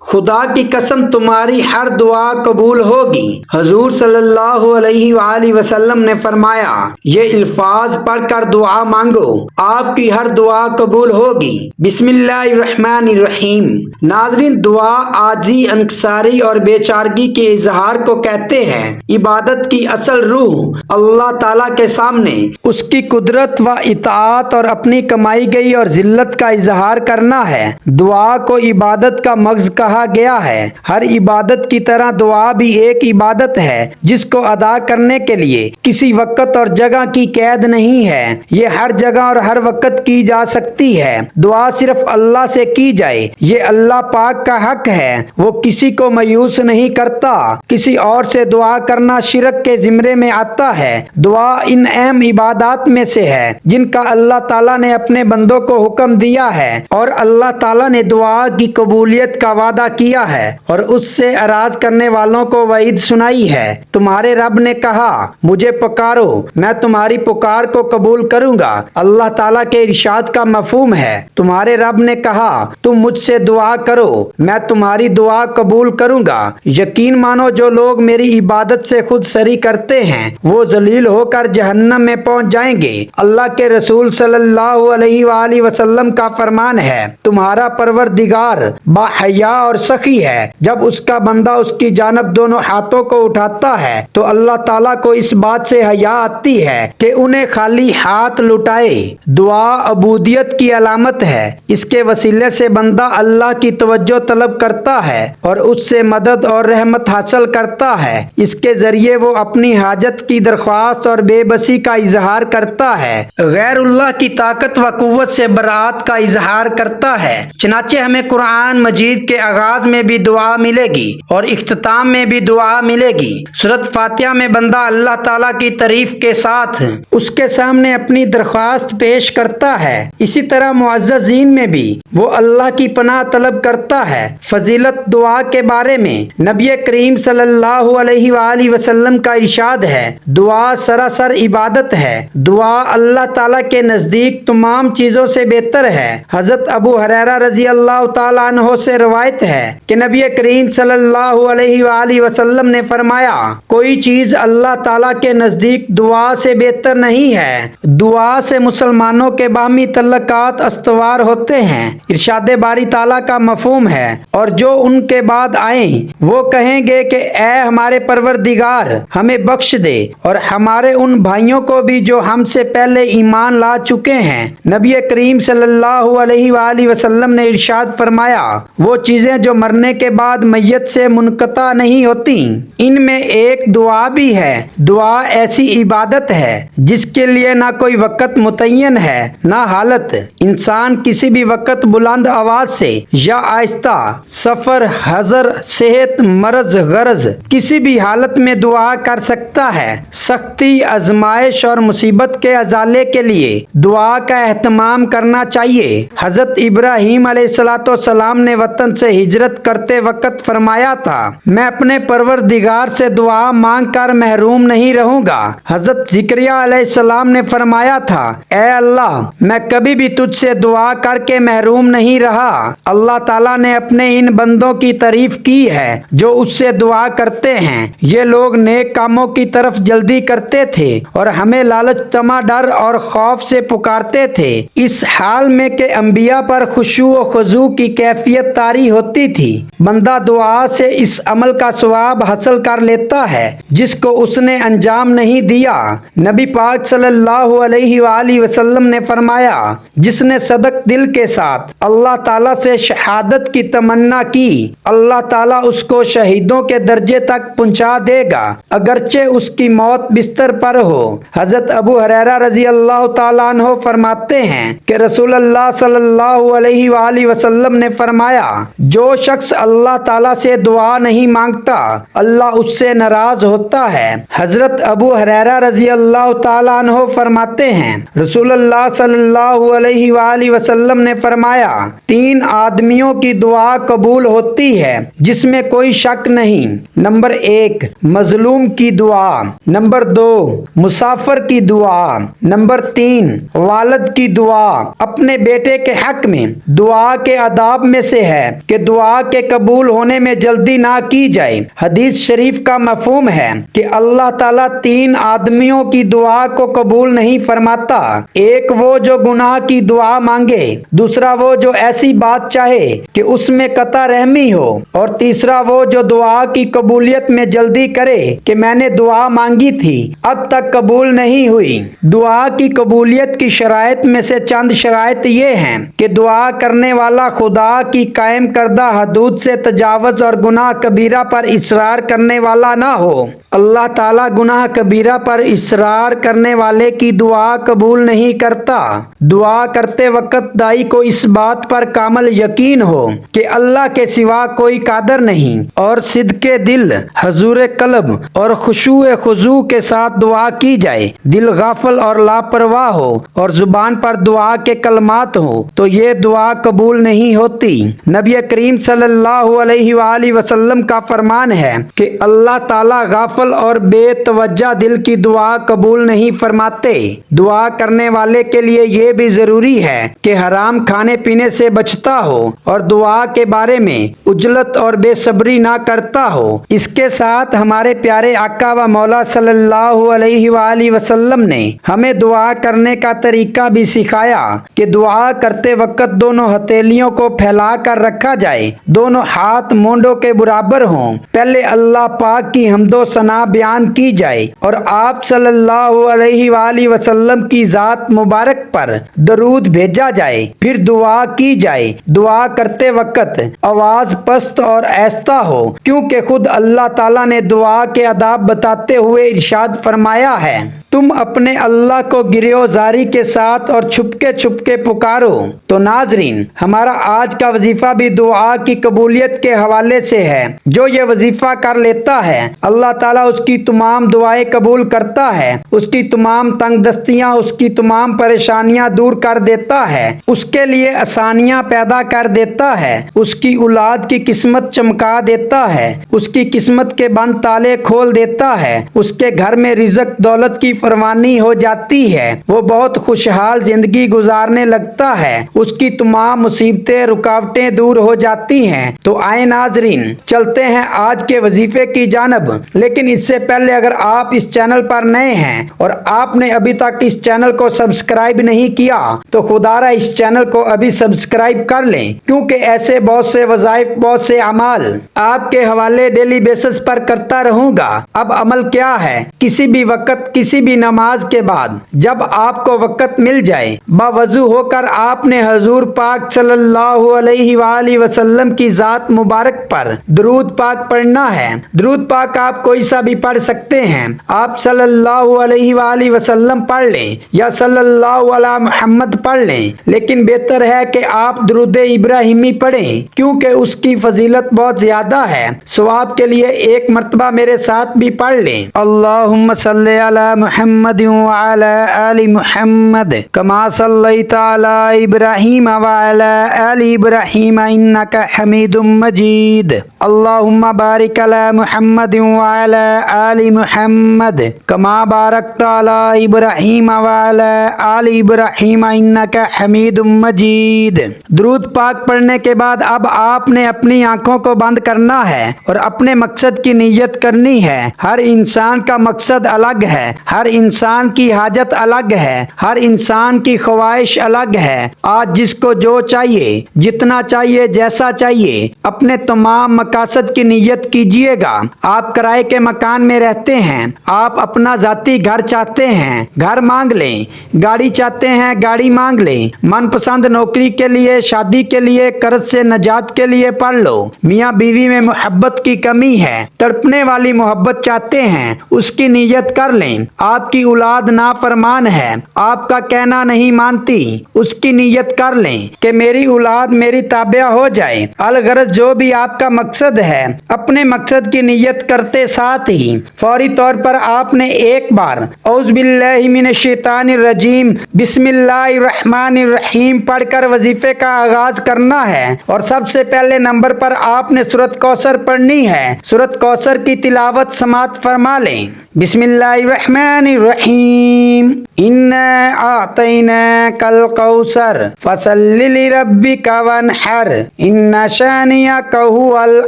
खुदा की कसम तुम्हारी हर दुआ कबूल होगी। हजूर सल्लल्लाहु अलैहि वसल्लम ने फरमाया, ये अल्फाज पढ़कर दुआ मांगो, आपकी हर दुआ कबूल होगी। बिस्मिल्लाहिर्रहमानिर्रहीम। नाज़रीन, दुआ आजी, इंकिसारी और बेचारगी के इजहार को कहते हैं। इबादत की असल रूह अल्लाह ताला के सामने उसकी कुदरत व इताअत और अपनी कमाई गई और जिल्लत का इजहार करना है। दुआ को इबादत का मग़ज़ कहा गया है। हर इबादत की तरह दुआ भी एक इबादत है जिसको अदा करने के लिए किसी वक्त और जगह की कैद नहीं है। ये हर जगह और हर वक्त की जा सकती है। दुआ सिर्फ अल्लाह से की जाए, ये अल्लाह पाक का हक है। वो किसी को मायूस नहीं करता। किसी और से दुआ करना शिरक के जिम्रे में आता है। दुआ इन अहम इबादत में से है जिनका अल्लाह ताला ने अपने बंदों को हुक्म दिया है और अल्लाह ताला ने दुआ की कबूलियत का वादा किया है और उससे एराज करने वालों को वईद सुनाई है। तुम्हारे रब ने कहा, मुझे पुकारो, मैं तुम्हारी पुकार को कबूल करूंगा। अल्लाह ताला के इरशाद का मफहूम है, तुम्हारे रब ने कहा, तुम मुझसे दुआ करो, मैं तुम्हारी दुआ कबूल करूंगा। यकीन मानो, जो लोग मेरी इबादत से खुद सरी करते हैं वो जलील होकर जहन्नम में पहुंच जाएंगे। अल्लाह के रसूल सल्लल्लाहु अलैहि वसल्लम का फरमान है, तुम्हारा परवरदिगार बाहया और सखी है। जब उसका बंदा उसकी जानब दोनों हाथों को उठाता है तो अल्लाह ताला को इस बात से हया आती है कि उन्हें खाली हाथ लुटाए। दुआ अबूदियत की अलामत है। इसके वसीले से बंदा अल्लाह की तवज्जो तलब करता है और उससे मदद और रहमत हासिल करता है। इसके जरिए वो अपनी हाजत की दरख्वास्त और बेबसी का इजहार करता है। गैरुल्लाह की ताकत व कुव्वत से बरात का इजहार करता है। चनाचे हमें कुरान मजीद के आगाज में भी दुआ मिलेगी और इख्तिताम में भी दुआ मिलेगी। सूरत फातिहा में बंदा अल्लाह ताला की तारीफ के साथ उसके सामने अपनी दरख्वास्त पेश करता है। इसी तरह मुअज़्ज़ज़ीन में भी वो अल्लाह की पनाह तलब करता है। फजीलत दुआ के बारे में नबी करीम सल्लल्लाहु अलैहि वसल्लम का इरशाद है, दुआ सरासर इबादत है। दुआ अल्लाह ताला के नजदीक तमाम चीजों से बेहतर है। हजरत अबू हुरैरा रजी अल्लाह ताला अन्हो से रवायत है कि नबी करीम सल्लल्लाहु अलैहि वसल्लम ने फरमाया, कोई चीज अल्लाह ताला के नजदीक दुआ से बेहतर नहीं है। दुआ से मुसलमानों के बाहमी तल्लकात अस्तवार होते हैं। इरशाद बारी ताला का मफहूम है, और जो उनके बाद आए वो कहेंगे कि ए हमारे परवरदिगार, हमें बख्श दे और हमारे उन भाइयों को भी जो हमसे पहले ईमान ला चुके हैं। नबी करीम सल्लल्लाहु अलैहि वसल्लम ने इरशाद फरमाया, वो चीजें जो मरने के बाद मैयत से मुनक़ता नहीं होती, इनमें एक दुआ भी है। दुआ ऐसी इबादत है जिसके लिए ना कोई वक़्त मुतय्यन है ना हालत। इंसान किसी भी वक़्त बुलंद आवाज से या आहिस्ता, सफर, हजर, सेहत, मरज, गरज, किसी भी हालत में दुआ कर सकता है। सख्ती, आजमाइश और मुसीबत के अजाले के लिए दुआ का एहतमाम करना चाहिए। हजरत इब्राहीम अलैहिस्सलाम ने वतन से हिजरत करते वक्त फरमाया था, मैं अपने परवरदिगार से दुआ मांग कर महरूम नहीं रहूंगा। हजरत ज़िकरिया अलैहिस्सलाम ने फरमाया था, ए अल्लाह, मैं कभी भी तुझसे दुआ करके महरूम नहीं रहा। अल्लाह ताला ने अपने इन बंदों की तारीफ की है जो उससे दुआ करते हैं। ये लोग नेक कामों की तरफ जल्दी करते थे और हमें लालच, तमा, डर और खौफ से पुकारते थे, इस हाल में कि अंबिया पर खुशू और खुजू की कैफियत तारी होती थी। बंदा दुआ से इस अमल का सवाब हासिल कर लेता है जिसको उसने अंजाम नहीं दिया। नबी पाक सल्लल्लाहु अलैहि वसल्लम ने फरमाया, जिसने सदक दिल के साथ अल्लाह ताला से शहादत की तमन्ना की, अल्लाह ताला उसको शहीदों के दर्जे तक पहुंचा देगा, अगरचे उसकी मौत बिस्तर पर हो। हजरत अबू हुरैरा रजी अल्लाह ताला अन्हो फरमाते हैं कि रसूलुल्लाह सल्लल्लाहु अलैहि वसल्लम ने फरमाया, जो शख्स अल्लाह ताला से दुआ नहीं मांगता, अल्लाह उससे नाराज होता है। हजरत अबू हुरैरा रजी अल्लाह ताला अन्हो फरमाते हैं, रसूलुल्लाह सल्लल्लाहु अलैहि वसल्लम ने फरमाया, 3 आदमियों की दुआ कबूल होती है जिसमें कोई शक नहीं। नंबर 1, मजलूम की दुआ। नंबर 2, मुसाफिर की दुआ। नंबर 3, वालिद की दुआ। अपने बेटे के हक में दुआ के आदाब में से है कि दुआ दुआ के कबूल होने में जल्दी ना की जाए। हदीस शरीफ का मफहूम है कि अल्लाह ताला 3 आदमियों की दुआ को कबूल नहीं फरमाता। एक वो जो गुनाह की दुआ मांगे, दूसरा वो जो ऐसी बात चाहे कि उसमें कता रहमी हो, और तीसरा वो जो दुआ की कबूलियत में जल्दी करे कि मैंने दुआ मांगी थी अब तक कबूल नहीं हुई। दुआ की कबूलियत की शराइत में से चंद शराइत ये हैं कि दुआ करने वाला खुदा की कायम करदा हदूद से तजावुज और गुनाह कबीरा पर इसरार करने वाला ना हो। अल्लाह ताला गुनाह कबीरा पर इसरार करने वाले की दुआ कबूल नहीं करता। दुआ करते वक्त दाई को इस बात पर कामल यकीन हो कि अल्लाह के सिवा कोई कादर नहीं, और सिद्के दिल, हजूर कल्ब और खुशूए खुजू के साथ दुआ की जाए। दिल गाफल और लापरवाह हो और जुबान पर दुआ के कलमात हो तो ये दुआ कबूल नहीं होती। नबी करीम सल्लल्लाहु अलैहि वसल्लम का फरमान है कि अल्लाह ताला गाफल और बेतवज्जा दिल की दुआ कबूल नहीं फरमाते। दुआ करने वाले के लिए ये भी जरूरी है कि हराम खाने पीने से बचता हो और दुआ के बारे में उजलत और बेसब्री ना करता हो। इसके साथ हमारे प्यारे आका व मौला सल्लल्लाहु अलैहि वसल्लम ने हमें दुआ करने का तरीका भी सिखाया कि दुआ करते वक्त दोनों हथेलियों को फैला कर रखा जाए, दोनों हाथ मूंडों के बराबर हों। पहले अल्लाह पाक की हम्दो सना बयान की जाए और आप सल्लल्लाहु अलैहि वसल्लम की जात मुबारक पर दरूद भेजा जाए, फिर दुआ की जाए। दुआ करते वक्त आवाज पस्त और ऐस्ता हो, क्योंकि खुद अल्लाह ताला ने दुआ के आदाब बताते हुए इरशाद फरमाया है, तुम अपने अल्लाह को गिरफ्तारी के साथ और छुपके पुकारो। तो नाजरीन, हमारा आज का वजीफा भी दुआ की कबूलियत के हवाले से है। जो ये वजीफा कर लेता है अल्लाह ताला उसकी तमाम दुआएं कबूल करता है, उसकी तमाम तंगदस्तियां, उसकी तमाम परेशानियां दूर कर देता है, उसके लिए आसानियां पैदा कर देता है, उसकी औलाद की किस्मत चमका देता है, उसकी किस्मत के बंद ताले खोल देता है, उसके घर में रिज़्क दौलत की फरमानी हो जाती है, वो बहुत खुशहाल जिंदगी गुजारने लगता है, उसकी तमाम मुसीबतें रुकावटें दूर हो जाती हैं। तो आए नाजरीन, चलते हैं आज के वजीफे की जानब। लेकिन इससे पहले अगर आप इस चैनल पर नए हैं और आपने अभी तक इस चैनल को सब्सक्राइब नहीं किया तो खुदारा इस चैनल को अभी सब्सक्राइब कर लें, क्योंकि ऐसे बहुत से वज़ाइफ, बहुत से अमाल आपके हवाले डेली बेसिस पर करता रहूंगा। अब अमल क्या है, किसी भी वक्त, किसी भी नमाज के बाद जब आपको वक्त मिल जाए, बावजू होकर आपने हजूर पाक सल्लल्लाहु अलैहि वसल्लम की जात मुबारक पर दरूद पाक पढ़ना है। दरूद पाक आप कोई सा भी पढ़ सकते हैं। आप सल्लल्लाहु अलैहि वसल्लम पढ़ लें या सल्लल्लाहु अला मुहम्मद पढ़ लें, लेकिन बेहतर है कि आप दरूद इब्राहिमी पढ़ें, क्योंकि उसकी फजीलत बहुत ज्यादा है। सवाब के लिए एक मर्तबा मेरे साथ भी पढ़ लें, अल्लाहुम्मा सल्ली अला मुहम्मद व अला आलि मुहम्मद कमा सल्लैता अला इब्राहीम व अला आलि इब्राहीम इन्नका हमीदुम मजीद। अल्लाहुम्मा बारिक अला मुहम्मद व अला आलि मुहम्मद कमा बारकता अला इब्राहीम व अला आलि इब्राहीम इन्नका हमीदुम मजीद। दुरूद पाक पढ़ने के बाद अब आपने अपनी आंखों को बंद करना है और अपने मकसद की नीयत करनी है। हर इंसान का मकसद अलग है, हर इंसान की हाजत अलग है, हर इंसान की ख्वाहिश अलग है। आज जिसको जो चाहिए, जितना चाहिए, जैसा चाहिए, अपने तमाम मकासद की नीयत कीजिएगा। आप किराए के मकान में रहते हैं, आप अपना जाती घर चाहते हैं, घर मांग लें। गाड़ी चाहते हैं, गाड़ी मांग लें। मनपसंद नौकरी के लिए, शादी के लिए, कर्ज से नजात के लिए पढ़ लो। मियाँ बीवी में मोहब्बत की कमी है, तड़पने वाली मोहब्बत चाहते हैं, उसकी नीयत कर लें। आपकी औलाद नाफरमान है, आपका कहना नहीं मानती, उसकी नीयत कर लें कि मेरी औलाद मेरी ताबिया हो जाए। अलगरज जो भी आपका मकसद मकसद है। अपने मकसद की नियत करते साथ ही फौरी तौर पर आपने एक बार औज़ बिल्लाहि मिनश शैतानिर रजीम बिस्मिल्लाहिर रहमानिर रहीम पढ़कर वजीफे का आगाज करना है। और सबसे पहले नंबर पर आपने सूरत कौसर पढ़नी है। सूरत कौसर की तिलावत समाअत फरमा लें। बिस्मिल्लाहिर्रहमानिर्रहीम इन्ना आतैनाकल कौसर फसल्लि लिरब्बिका वन्हर इन्ना शानियका हुवल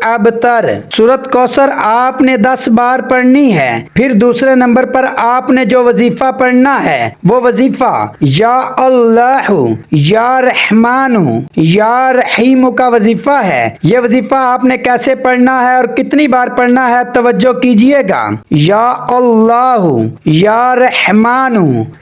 अबतर। सूरत कौसर आपने 10 बार पढ़नी है। फिर दूसरे नंबर पर आपने जो वजीफा पढ़ना है वो वजीफा या अल्लाह या रहमान या रहीम का वजीफा है। ये वजीफा आपने कैसे पढ़ना है और कितनी बार पढ़ना है, तवज्जो कीजिएगा। या अल्लाह या रहमान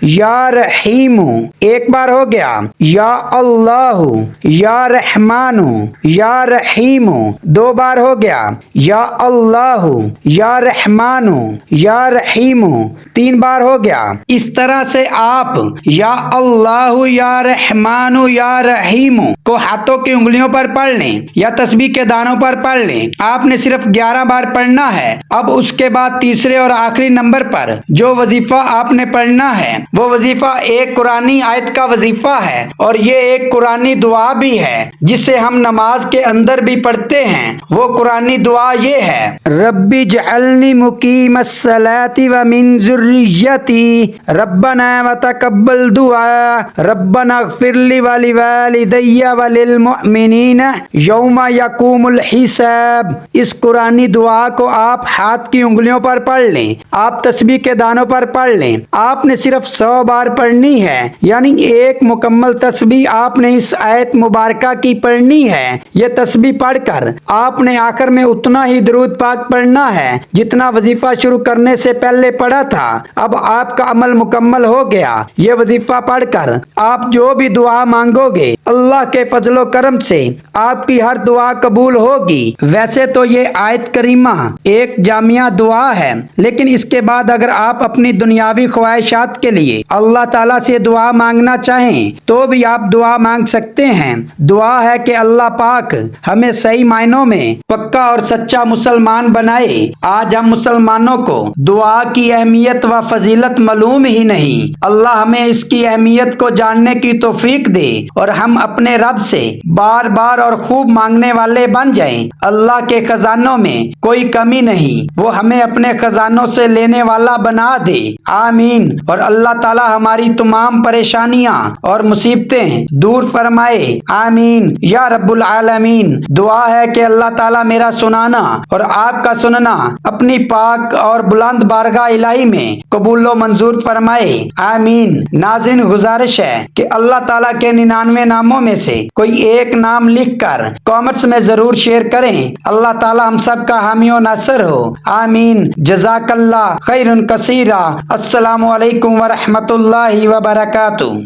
या रहीम एक बार हो गया। या अल्लाह या रहमान या रहीम 2 बार हो गया। या अल्लाह या रहमान या रहीम 3 बार हो गया। इस तरह से आप या अल्लाह या रहमान या रहीम को हाथों की उंगलियों पर पढ़ लें या तस्बीह के दानों पर पढ़ लें। आपने सिर्फ 11 बार पढ़ना है। अब उसके बाद तीसरे और आखिरी नंबर पर जो वजीफा आपने पढ़ना है वो वजीफा एक कुरानी आयत का वजीफा है और ये एक कुरानी दुआ भी है जिसे हम नमाज के अंदर भी पढ़ते हैं। वो कुरानी दुआ ये है, रब्बी जअलनी मुकीमस्सलाति व मिन ज़ुर्रिय्यती रब्बना व तक़ब्बल दुआ रब्बना इग़फ़िरली व लिवालिदैया व लिलमुअमिनीना यौमा यक़ूमुल हिसाब। इस कुरानी दुआ को आप हाथ की उंगलियों पर पढ़ लें, आप तस्बीह के दानों पर पढ़ लें। आपने सिर्फ 100 बार पढ़नी है, यानी एक मुकम्मल तस्बीह आपने इस आयत मुबारका की पढ़नी है। यह तस्बीह पढ़कर आपने आखिर में उतना ही दुरूद पाक पढ़ना है जितना वजीफा शुरू करने से पहले पढ़ा था। अब आपका अमल मुकम्मल हो गया। ये वजीफा पढ़कर आप जो भी दुआ मांगोगे अल्लाह के फजलो करम से आपकी हर दुआ कबूल होगी। वैसे तो ये आयत करीमा एक जामिया दुआ है, लेकिन इसके बाद अगर आप अपनी दुनियावी ख्वाहिशात के लिए अल्लाह ताला से दुआ मांगना चाहें तो भी आप दुआ मांग सकते हैं। दुआ है कि अल्लाह पाक हमें सही मायनों में पक्का और सच्चा मुसलमान बनाए। आज हम मुसलमानों को दुआ की अहमियत व फजीलत मालूम ही नहीं। अल्लाह हमें इसकी अहमियत को जानने की तौफीक दे और हम अपने रब से बार बार और खूब मांगने वाले बन जाएं। अल्लाह के खजानों में कोई कमी नहीं, वो हमें अपने खजानों से लेने वाला बना दे। आमीन। और अल्लाह ताला हमारी तमाम परेशानियां और मुसीबतें दूर फरमाए। आमीन या रब्बुल आलमीन। दुआ है कि अल्लाह ताला मेरा सुनाना और आपका सुनना अपनी पाक और बुलंद बारगाह इलाही में कबूल व मंजूर फरमाए। आमीन। नाज़रीन, गुजारिश है कि अल्लाह ताला के 99 नामों में से कोई एक नाम लिखकर कमेंट्स में जरूर शेयर करें। अल्लाह ताला हम सब का हामी व नासर हो। आमीन। जज़ाकल्लाह खैरन कसीरा। अस्सलामु अलैकुम व रहमतुल्लाहि व बरकातुहू।